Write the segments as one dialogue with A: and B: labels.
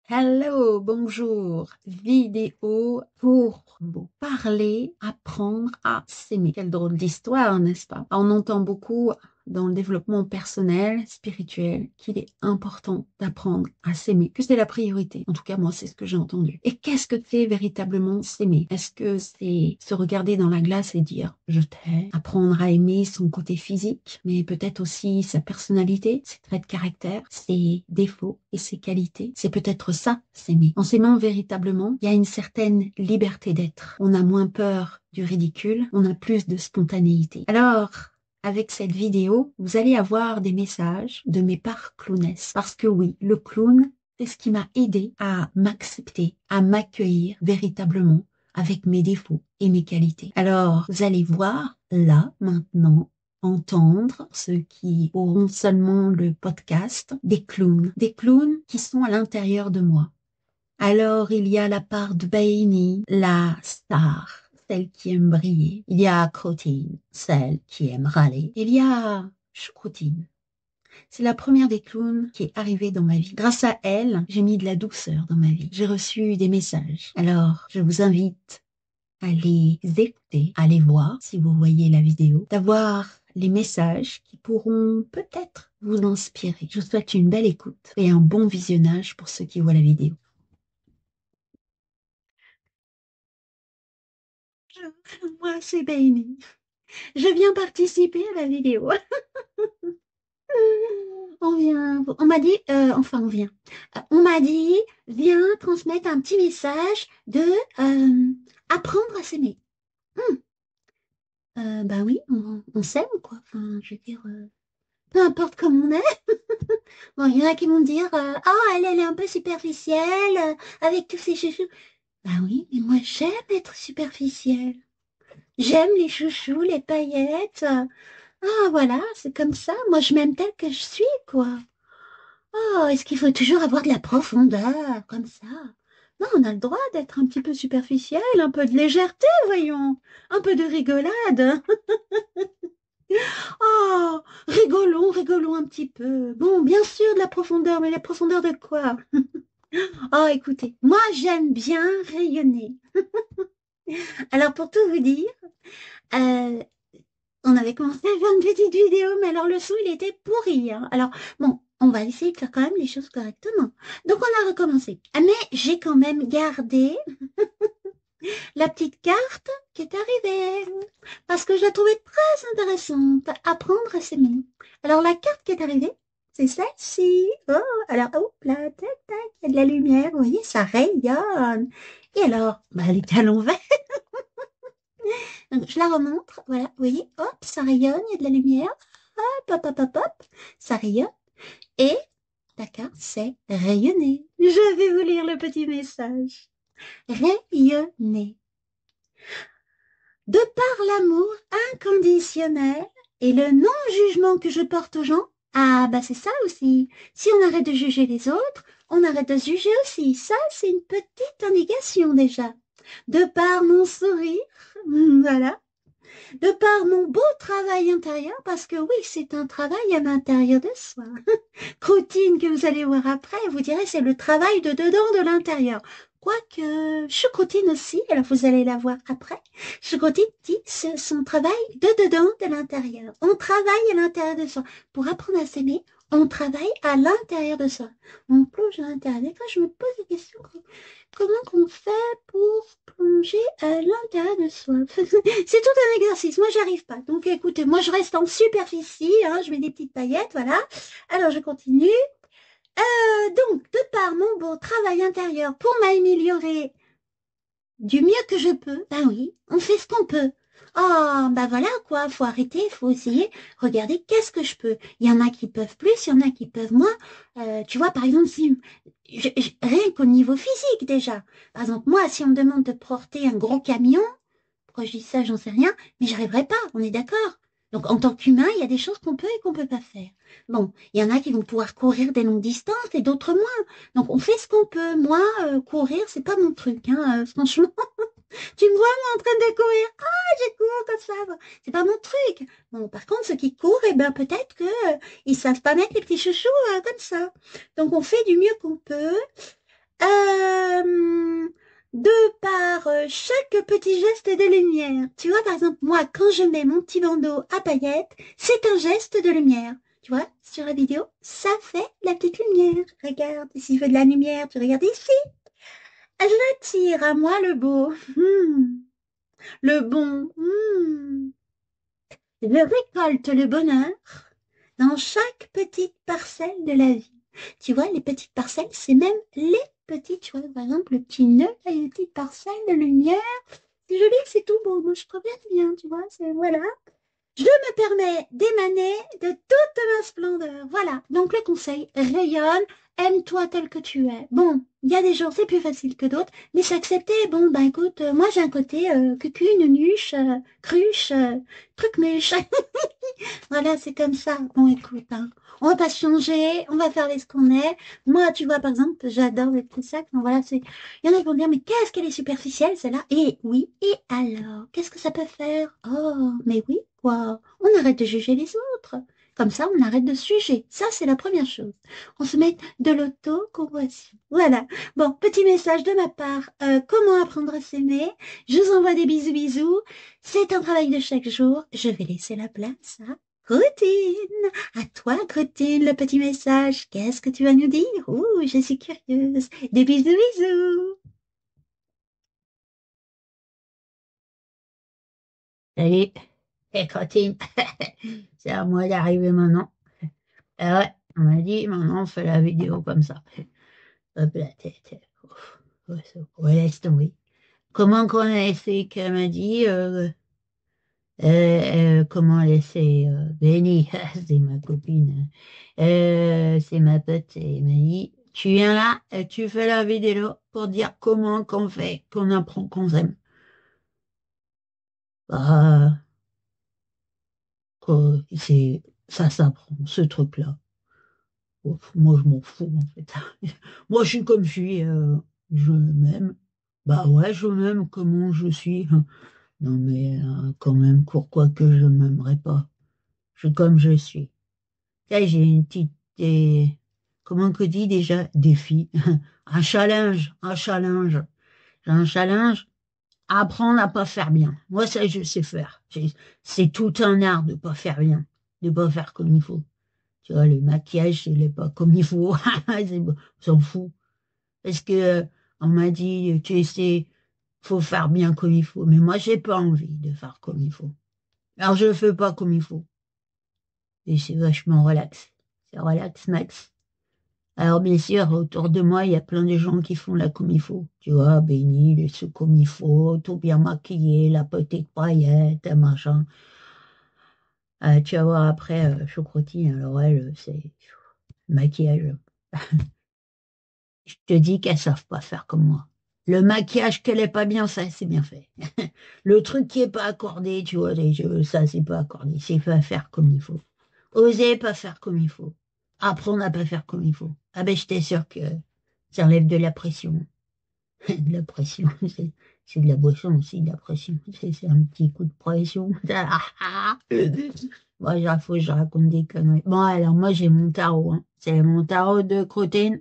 A: Hello, bonjour. Vidéo pour vous parler, apprendre à s'aimer. Quelle drôle d'histoire, n'est-ce pas? On entend beaucoup dans le développement personnel, spirituel, qu'il est important d'apprendre à s'aimer, que c'est la priorité. En tout cas, moi, c'est ce que j'ai entendu. Et qu'est-ce que c'est véritablement s'aimer? Est-ce que c'est se regarder dans la glace et dire je t'aime, apprendre à aimer son côté physique, mais peut-être aussi sa personnalité, ses traits de caractère, ses défauts et ses qualités? C'est peut-être ça, s'aimer. En s'aimant véritablement, il y a une certaine liberté d'être. On a moins peur du ridicule, on a plus de spontanéité. Alors, avec cette vidéo, vous allez avoir des messages de mes parts clownesses. Parce que oui, le clown, c'est ce qui m'a aidé à m'accepter, à m'accueillir véritablement avec mes défauts et mes qualités. Alors, vous allez voir là, maintenant, entendre ceux qui auront seulement le podcast, des clowns qui sont à l'intérieur de moi. Alors, il y a la part de Baini, la star, celle qui aime briller. Il y a Crottine, celle qui aime râler. Il y a Choucroutine. C'est la première des clowns qui est arrivée dans ma vie. Grâce à elle, j'ai mis de la douceur dans ma vie. J'ai reçu des messages. Alors, je vous invite à les écouter, à les voir si vous voyez la vidéo, d'avoir les messages qui pourront peut-être vous inspirer. Je vous souhaite une belle écoute et un bon visionnage pour ceux qui voient la vidéo. Moi, c'est Baini. Je viens participer à la vidéo. On m'a dit, on m'a dit, viens transmettre un petit message de apprendre à s'aimer. Bah oui, on s'aime, quoi. Enfin, je veux dire, peu importe comme on est. Bon, il y en a qui vont me dire, elle est un peu superficielle, avec tous ses chouchous. Bah oui, mais moi, j'aime être superficielle. J'aime les chouchous, les paillettes. Ah, voilà, c'est comme ça. Moi, je m'aime telle que je suis, quoi. Oh, est-ce qu'il faut toujours avoir de la profondeur, comme ça? Non, on a le droit d'être un petit peu superficiel, un peu de légèreté, voyons. Un peu de rigolade. Oh, rigolons un petit peu. Bon, bien sûr, de la profondeur, mais la profondeur de quoi? Oh, écoutez, moi, j'aime bien rayonner. Alors, pour tout vous dire, euh, on avait commencé à faire une petite vidéo, mais alors le son, il était pourri, hein. Alors, bon, on va essayer de faire quand même les choses correctement. Donc, on a recommencé. Ah, mais j'ai quand même gardé la petite carte qui est arrivée, parce que je la trouvais très intéressante. Apprendre à s'aimer. Alors, la carte qui est arrivée, c'est celle-ci. Oh, alors, hop là, tac, tac, il y a de la lumière, vous voyez, ça rayonne. Et alors, bah, elle est à l'envers. Donc, je la remontre, voilà, vous voyez, hop, ça rayonne, il y a de la lumière, hop, hop, hop, hop, hop, ça rayonne, et la carte, c'est rayonner. Je vais vous lire le petit message. Rayonner. De par l'amour inconditionnel et le non-jugement que je porte aux gens, ah, bah c'est ça aussi. Si on arrête de juger les autres, on arrête de se juger aussi. Ça, c'est une petite indication déjà. De par mon sourire, voilà, de par mon beau travail intérieur, parce que oui, c'est un travail à l'intérieur de soi. Routine que vous allez voir après, vous direz c'est le travail de dedans, de l'intérieur. Quoique, Choucroutine aussi, alors vous allez la voir après. Choucroutine dit c'est son travail de dedans, de l'intérieur. On travaille à l'intérieur de soi. Pour apprendre à s'aimer, on travaille à l'intérieur de soi. On plonge à l'intérieur. Des fois, je me pose des questions. Comment qu'on fait pour plonger à l'intérieur de soi? C'est tout un exercice. Moi, j'arrive pas. Donc, écoutez, moi, je reste en superficie. Hein, je mets des petites paillettes, voilà. Alors, je continue. Donc, de par mon beau travail intérieur pour m'améliorer du mieux que je peux, ben oui, on fait ce qu'on peut. Oh, ben voilà quoi, faut arrêter, faut essayer. Regardez, qu'est-ce que je peux? Il y en a qui peuvent plus, il y en a qui peuvent moins. Tu vois, par exemple, si rien qu'au niveau physique déjà. Par exemple, moi, si on me demande de porter un gros camion, pourquoi je dis ça, j'en sais rien, mais j'arriverai pas, on est d'accord. Donc, en tant qu'humain, il y a des choses qu'on peut et qu'on peut pas faire. Bon, il y en a qui vont pouvoir courir des longues distances et d'autres moins. Donc, on fait ce qu'on peut. Moi, courir, c'est pas mon truc, hein, franchement. Tu me vois, moi, en train de courir. Ah, je cours comme ça. Bon, c'est pas mon truc. Bon, par contre, ceux qui courent, eh ben, peut-être que ils savent pas mettre les petits chouchous comme ça. Donc, on fait du mieux qu'on peut. chaque petit geste de lumière. Tu vois, par exemple, moi, quand je mets mon petit bandeau à paillettes, c'est un geste de lumière. Tu vois, sur la vidéo, ça fait la petite lumière. Regarde, s'il fait de la lumière, tu regardes ici. J'attire à moi le beau. Le bon. Je récolte le bonheur dans chaque petite parcelle de la vie. Tu vois, les petites parcelles, c'est même les petites, tu vois, par exemple, le petit nœud, là, une petite parcelle de lumière. C'est joli, c'est tout beau. Moi, je trouve bien, tu vois, c'est, voilà. Je me permets d'émaner de toute ma splendeur. Voilà. Donc, le conseil, rayonne, aime-toi tel que tu es. Bon, il y a des jours, c'est plus facile que d'autres, mais c'est accepté. Bon, ben, écoute, moi, j'ai un côté cucu, nunuche, cruche, truc-muche. Voilà, c'est comme ça. Bon, écoute, hein, on va pas changer, on va faire les ce qu'on est. Moi, tu vois, par exemple, j'adore les petits sacs. Donc voilà, c'est. Il y en a qui vont dire, mais qu'est-ce qu'elle est superficielle, celle-là? Et oui, et alors? Qu'est-ce que ça peut faire? Oh, mais oui, quoi. On arrête de juger les autres. Comme ça, on arrête de se juger. Ça, c'est la première chose. On se met de l'auto-compassion. Voilà. Bon, petit message de ma part. Comment apprendre à s'aimer? Je vous envoie des bisous, bisous. C'est un travail de chaque jour. Je vais laisser la place à Grootine. À toi, Grootine, le petit message. Qu'est-ce que tu vas nous dire? Ouh, je suis curieuse. Des bisous, bisous.
B: Salut, et Crotine, c'est à moi d'arriver maintenant. Ah ouais, on m'a dit, maintenant on fait la vidéo comme ça. Hop, la tête. Ouf, ouais, laisse tomber. Comment qu'on a essayé qu'elle m'a dit, comment laisser Benny, c'est ma copine, c'est ma pote, et elle m'a dit, tu viens là et tu fais la vidéo pour dire comment qu'on fait, qu'on apprend qu'on s'aime. Bah, quoi, ça s'apprend, ce truc-là. Ouf, moi, je m'en fous, en fait. Moi, je suis comme je suis, je m'aime. Bah ouais, je m'aime comment je suis. Non, mais quand même, pourquoi que je m'aimerais pas? Je suis comme je suis. Là, j'ai une petite, comment que dit déjà? Défi. Un challenge, un challenge. J'ai un challenge. Apprendre à pas faire bien. Moi, ça, je sais faire. C'est tout un art de pas faire bien, de pas faire comme il faut. Tu vois, le maquillage, il est pas comme il faut. C'est bon, on s'en fout. Parce que on m'a dit, tu sais, faut faire bien comme il faut. Mais moi, j'ai pas envie de faire comme il faut. Alors, je fais pas comme il faut. Et c'est vachement relax. C'est relax, max. Alors, bien sûr, autour de moi, il y a plein de gens qui font là comme il faut. Tu vois, béni, les sous comme il faut, tout bien maquillé, la petite paillette, machin. Tu vas voir après, Chocrotine, alors elle, c'est maquillage. Je te dis qu'elles savent pas faire comme moi. Le maquillage qu'elle est pas bien, ça, c'est bien fait. Le truc qui est pas accordé, tu vois, les jeux, ça, c'est pas accordé. C'est pas faire comme il faut. Oser pas faire comme il faut. Apprendre à pas faire comme il faut. Ah ben, j'étais sûre que ça enlève de la pression. De la pression, c'est de la boisson aussi, de la pression. C'est un petit coup de pression. Bon, il faut que je raconte des conneries. Bon, alors, moi, j'ai mon tarot, hein. C'est mon tarot de Crotone.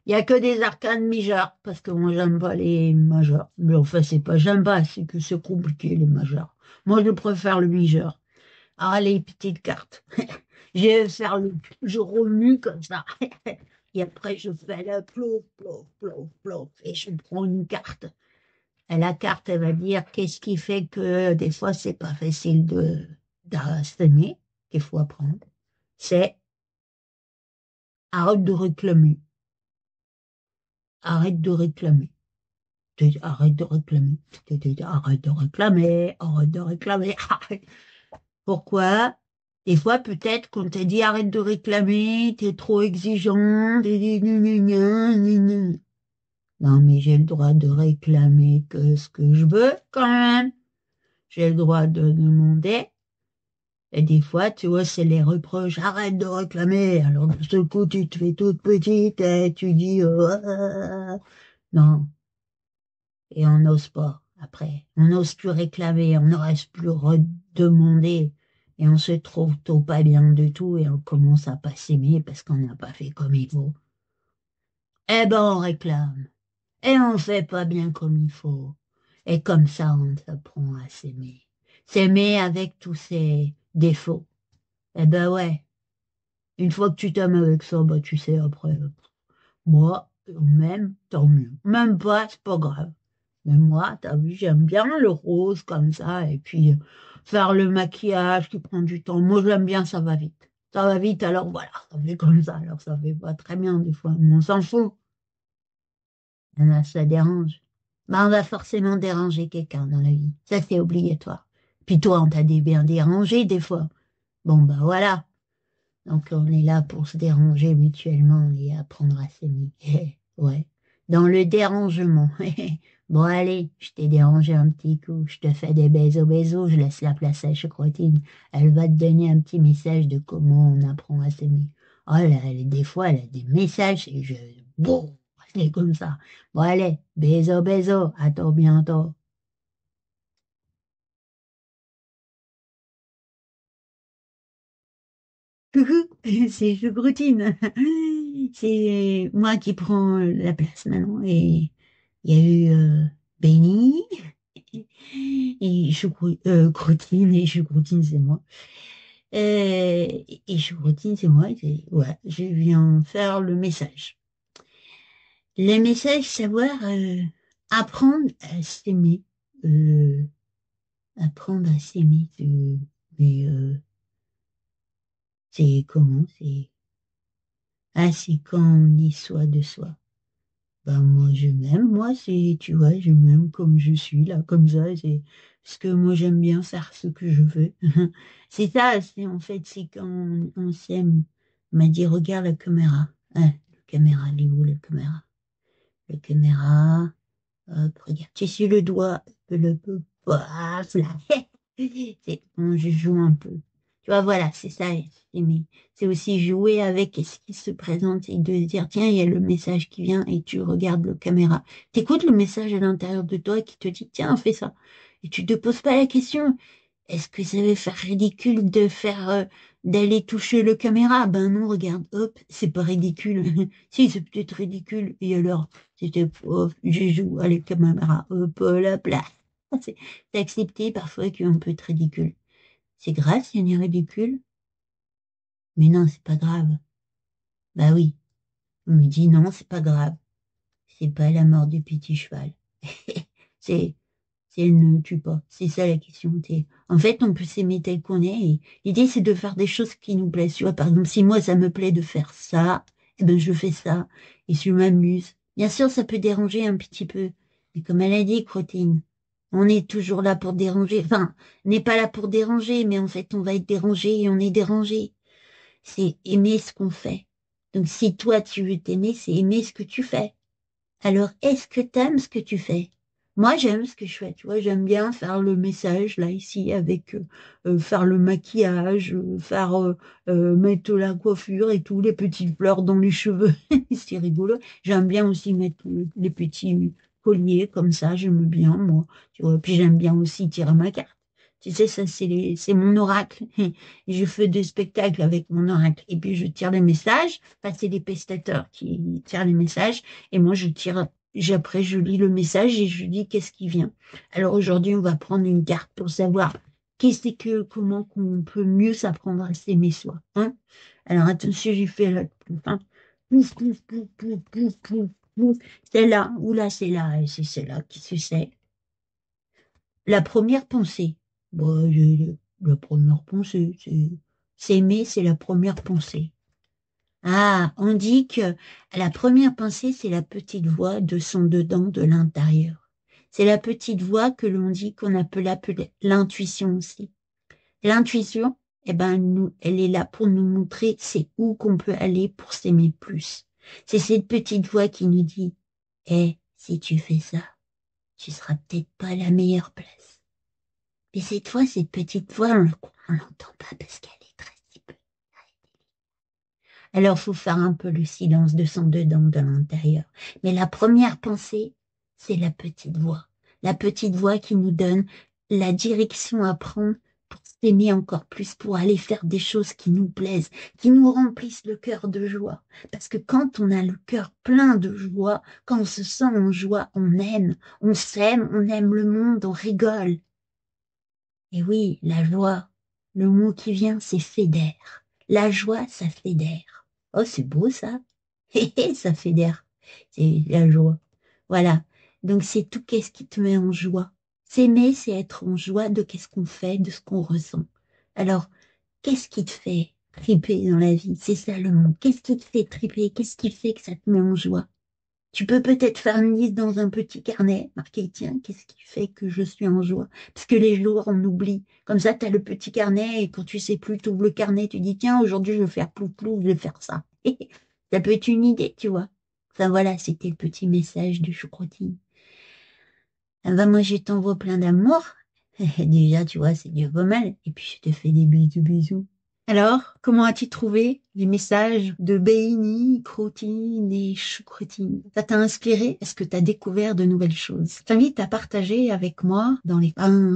B: Il y a que des arcanes mineures, parce que moi, j'aime pas les majeurs. Mais enfin, c'est pas, j'aime pas, c'est que c'est compliqué, les majeurs. Moi, je préfère le majeur. Ah, les petites cartes. Je vais faire je remue comme ça. Et après, je fais le plouf, plouf, plouf, plouf. Et je prends une carte. Et la carte, elle va dire qu'est-ce qui fait que des fois, c'est pas facile d'assumer, qu'il faut apprendre. C'est arrête de réclamer. Arrête de réclamer. Arrête de réclamer. Arrête de réclamer. Arrête de réclamer. Pourquoi? Des fois, peut-être qu'on t'a dit arrête de réclamer, t'es trop exigeant. Non, mais j'ai le droit de réclamer que ce que je veux quand même. J'ai le droit de demander. Et des fois, tu vois, c'est les reproches. Arrête de réclamer. Alors, de ce coup, tu te fais toute petite et tu dis, non. Et on n'ose pas après. On n'ose plus réclamer, on n'ose plus redemander. Et on se trouve tout pas bien du tout et on commence à pas s'aimer parce qu'on n'a pas fait comme il faut. Eh ben, on réclame. Et on fait pas bien comme il faut. Et comme ça, on s'apprend à s'aimer. S'aimer avec tous ses défauts. Eh ben ouais, une fois que tu t'aimes avec ça, bah tu sais après. Moi, même, tant mieux. Même pas, c'est pas grave. Mais moi, t'as vu, j'aime bien le rose comme ça, et puis faire le maquillage qui prend du temps. Moi, j'aime bien, ça va vite. Ça va vite, alors voilà, ça fait comme ça. Alors ça fait pas très bien des fois, mais on s'en fout. Là, ça dérange. Bah, on va forcément déranger quelqu'un dans la vie. Ça, c'est obligatoire. Puis toi, on t'a bien dérangé des fois. Bon, bah voilà. Donc, on est là pour se déranger mutuellement et apprendre à s'aimer. Ouais. Dans le dérangement. Bon, allez, je t'ai dérangé un petit coup. Je te fais des bisous. Je laisse la place à Chocrotine. Elle va te donner un petit message de comment on apprend à s'aimer. Oh là, des fois, elle a des messages et je... Bon, c'est comme ça. Bon, allez, bisous. À toi bientôt. Coucou, c'est Choucroutine. C'est moi qui prends la place maintenant. Et il y a eu Benny et Croutine et Choucroutine, c'est moi. Et Choucroutine, c'est moi. Ouais, je viens faire le message. Le message, savoir apprendre à s'aimer. Euh, apprendre à s'aimer. Mais c'est comment? C'est quand on est soi de soi. Ben moi je m'aime, moi c'est, tu vois, je m'aime comme je suis là, comme ça, c'est parce que moi j'aime bien faire ce que je veux. C'est ça, c'est en fait, c'est quand on s'aime. On m'a dit, regarde la caméra. Hein, la caméra, elle est où la caméra? La caméra, hop, regarde, tu suis le doigt, paf, là. C'est bon, je joue un peu. Tu vois, voilà, c'est ça, aimer. C'est aussi jouer avec ce qui se présente et de se dire, tiens, il y a le message qui vient et tu regardes la caméra. T'écoutes le message à l'intérieur de toi qui te dit, tiens, fais ça. Et tu te poses pas la question, est-ce que ça va faire ridicule de faire, d'aller toucher le caméra? Ben non, regarde, hop, c'est pas ridicule. Si, c'est peut-être ridicule. Et alors, c'était, oh, je joue à la caméra, hop, là, là. C'est accepté parfois qu'on peut être ridicule. C'est grave si on est ridicule? Mais non, c'est pas grave. Bah oui. On me dit non, c'est pas grave. C'est pas la mort du petit cheval. C'est, c'est ne tue pas. C'est ça la question. En fait, on peut s'aimer tel qu'on est. Et l'idée, c'est de faire des choses qui nous plaisent. Tu vois, par exemple, si moi, ça me plaît de faire ça, eh ben, je fais ça. Et je m'amuse. Bien sûr, ça peut déranger un petit peu. Mais comme elle a dit, Crotine, on est toujours là pour déranger. Enfin, on n'est pas là pour déranger, mais en fait, on va être dérangé et on est dérangé. C'est aimer ce qu'on fait. Donc, si toi, tu veux t'aimer, c'est aimer ce que tu fais. Alors, est-ce que tu aimes ce que tu fais? Moi, j'aime ce que je fais. Tu vois, j'aime bien faire le message, là, ici, avec faire le maquillage, faire mettre la coiffure et tout, les petites fleurs dans les cheveux. C'est rigolo. J'aime bien aussi mettre les petits colliers comme ça. J'aime bien, moi. Tu vois, puis j'aime bien aussi tirer ma carte. Tu sais, ça, c'est mon oracle. Je fais des spectacles avec mon oracle. Et puis, je tire les messages. Enfin, c'est les pestateurs qui tirent les messages. Et moi, je tire, après, je lis le message et je dis qu'est-ce qui vient. Alors aujourd'hui, on va prendre une carte pour savoir comment qu'on peut mieux s'apprendre à s'aimer soi. Hein. Alors attention, j'ai fait la hein. Pouf, pouf, pouf, pouf, pouf, pouf, pouf. Celle-là, oula, c'est là, et c'est celle-là qui se sait. La première pensée. Bon, la première pensée, c'est s'aimer, c'est la première pensée. Ah, on dit que la première pensée, c'est la petite voix de son dedans, de l'intérieur. C'est la petite voix que l'on dit qu'on peut l'appeler l'intuition aussi. L'intuition, eh ben, elle est là pour nous montrer c'est où qu'on peut aller pour s'aimer plus. C'est cette petite voix qui nous dit, si tu fais ça, tu seras peut-être pas à la meilleure place. Mais cette fois, cette petite voix, on l'entend pas parce qu'elle est très si peu. Alors, faut faire un peu le silence de son dedans, de l'intérieur. Mais la première pensée, c'est la petite voix. La petite voix qui nous donne la direction à prendre pour
A: s'aimer encore plus, pour aller faire des choses qui nous plaisent, qui nous remplissent le cœur de joie. Parce que quand on a le cœur plein de joie, quand on se sent en joie, on aime, on s'aime, on aime le monde, on rigole. Et oui, la joie, le mot qui vient, c'est fédère. La joie, ça fédère. Oh, c'est beau ça. Hé, hé, ça fédère. C'est la joie. Voilà. Donc c'est tout qu'est-ce qui te met en joie. S'aimer, c'est être en joie de qu'est-ce qu'on fait, de ce qu'on ressent. Alors, qu'est-ce qui te fait triper dans la vie? C'est ça le mot. Qu'est-ce qui te fait triper? Qu'est-ce qui fait que ça te met en joie? Tu peux peut-être faire une liste dans un petit carnet, marquer, tiens, qu'est-ce qui fait que je suis en joie? Parce que les jours, on oublie. Comme ça, tu as le petit carnet et quand tu sais plus, tu ouvres le carnet, tu dis, tiens, aujourd'hui, je vais faire plou-plou, je vais faire ça. Ça peut être une idée, tu vois. Enfin voilà, c'était le petit message du choucroutine. Ah bah, moi, je t'envoie plein d'amour. Déjà, tu vois, c'est déjà pas mal. Et puis, je te fais des bisous, bisous. Alors, comment as-tu trouvé les messages de Béini, Croutine et Choucroutine? Ça t'a inspiré? Est-ce que tu as découvert de nouvelles choses? Je t'invite à partager avec moi dans les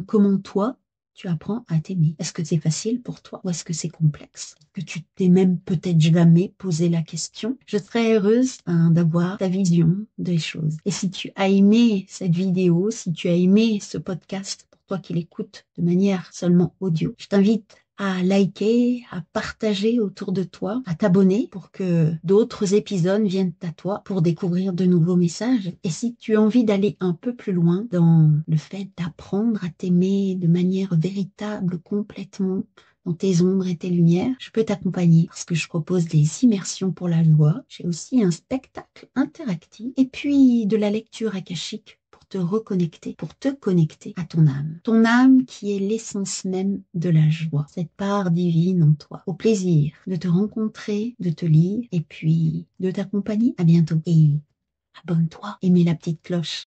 A: comment toi, tu apprends à t'aimer. Est-ce que c'est facile pour toi ou est-ce que c'est complexe? Que tu t'es même peut-être jamais posé la question? Je serais heureuse d'avoir ta vision des choses. Et si tu as aimé cette vidéo, si tu as aimé ce podcast, pour toi qui l'écoutes de manière seulement audio, je t'invite à liker, à partager autour de toi, à t'abonner pour que d'autres épisodes viennent à toi pour découvrir de nouveaux messages. Et si tu as envie d'aller un peu plus loin dans le fait d'apprendre à t'aimer de manière véritable, complètement, dans tes ombres et tes lumières, je peux t'accompagner parce que je propose des immersions pour la joie. J'ai aussi un spectacle interactif et puis de la lecture akashique pour te reconnecter, pour te connecter à ton âme. Ton âme qui est l'essence même de la joie, cette part divine en toi. Au plaisir de te rencontrer, de te lire et puis de t'accompagner. À bientôt et abonne-toi et mets la petite cloche.